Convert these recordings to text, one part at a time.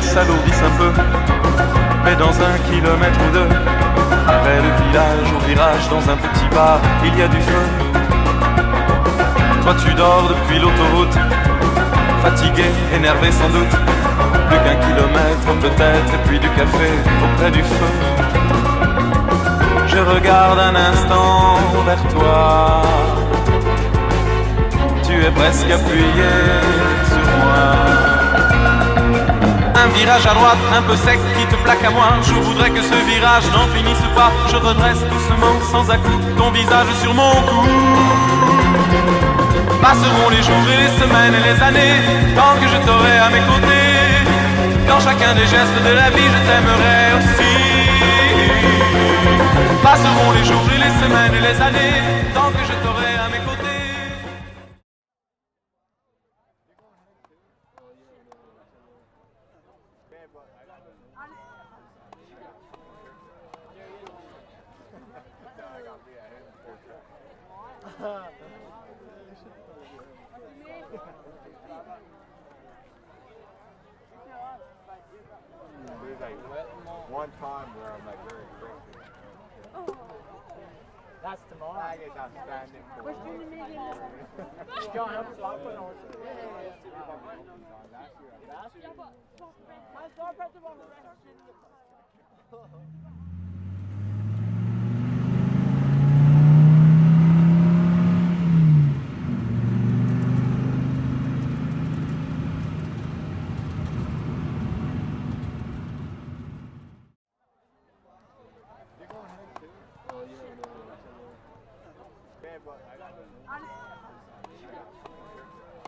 s'alourdissent un peu, mais dans 1 kilomètre ou 2, près du village, au virage, dans un petit bar, il y a du feu. Toi tu dors depuis l'autoroute, fatigué, énervé sans doute. Plus qu'1 kilomètre peut-être, et puis du café auprès du feu. Je regarde un instant vers toi, tu es presque appuyé sur moi. Un virage à droite, un peu sec, qui te plaque à moi. Je voudrais que ce virage n'en finisse pas. Je redresse doucement, sans à-coups, ton visage sur mon cou. Passeront les jours et les semaines et les années, tant que je t'aurai à mes côtés. Dans chacun des gestes de la vie, je t'aimerai aussi. Passeront les jours et les semaines et les années, tant que je t'aurai à mes côtés. There's like one time where I'm like very quick. That's tomorrow. I guess I'm standing for it. John, help us out with us.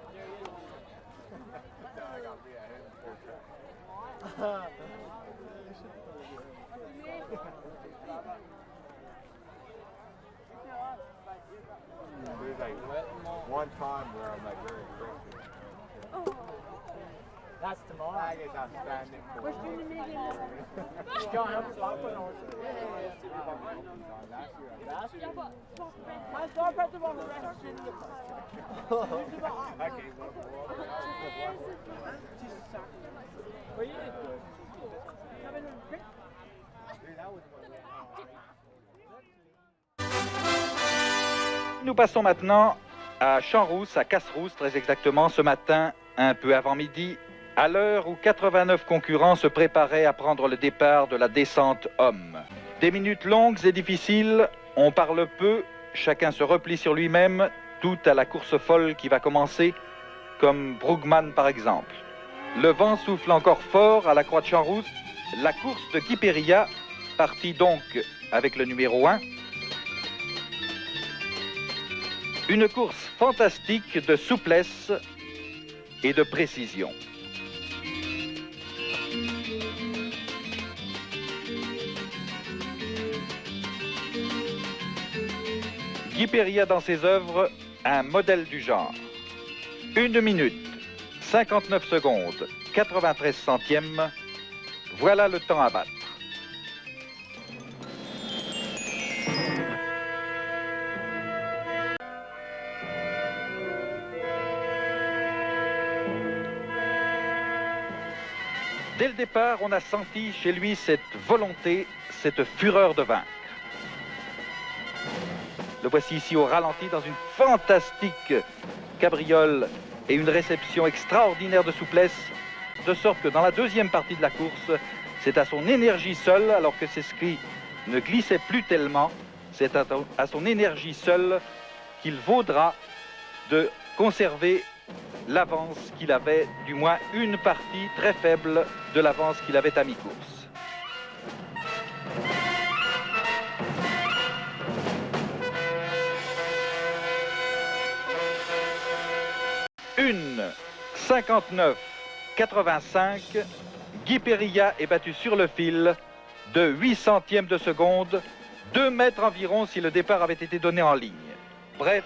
Yeah, but I got to be ahead for sure. There's like one time where I'm like very quick. That's tomorrow. I guess I'm standing for it. John, help us out with us. Nous passons maintenant à Champs-Rousse, à Casserousse, très exactement, ce matin, un peu avant midi, à l'heure où 89 concurrents se préparaient à prendre le départ de la descente homme. Des minutes longues et difficiles, on parle peu, chacun se replie sur lui-même, tout à la course folle qui va commencer, comme Brugman par exemple. Le vent souffle encore fort à la Croix de Champs-Rousse, la course de Guy Périllat, partie donc avec le numéro 1. Une course fantastique de souplesse et de précision. Guy Périllat dans ses œuvres, un modèle du genre. 1 minute, 59 secondes, 93 centièmes, voilà le temps à battre. Dès le départ, on a senti chez lui cette volonté, cette fureur de vaincre. Le voici ici au ralenti dans une fantastique cabriole et une réception extraordinaire de souplesse, de sorte que dans la deuxième partie de la course, c'est à son énergie seule, alors que ses skis ne glissaient plus tellement, c'est à son énergie seule qu'il vaudra de conserver l'avance qu'il avait, du moins une partie très faible de l'avance qu'il avait à mi-course. Une 59,85, Guy Périllat est battu sur le fil de 8 centièmes de seconde, 2 mètres environ si le départ avait été donné en ligne. Bref,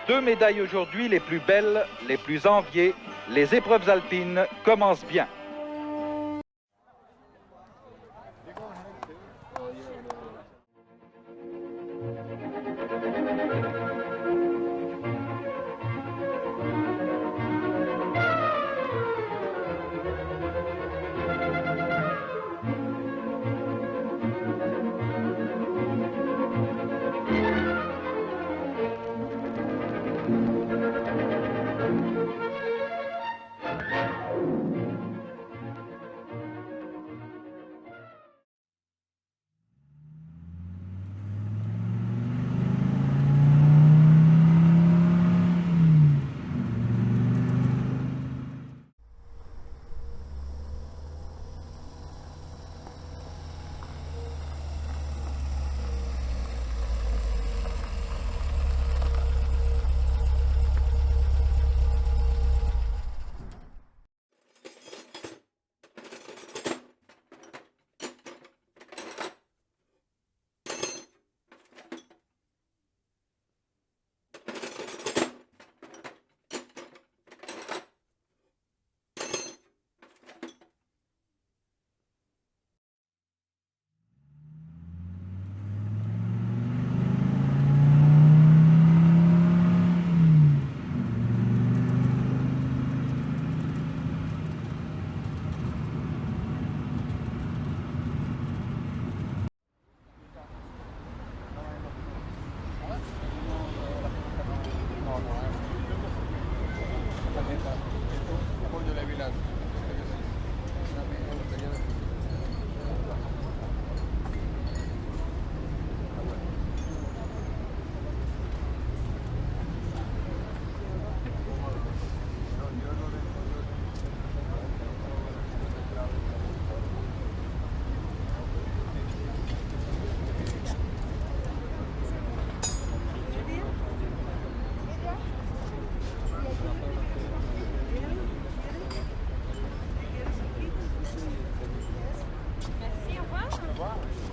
2 médailles aujourd'hui, les plus belles, les plus enviées. Les épreuves alpines commencent bien. voir.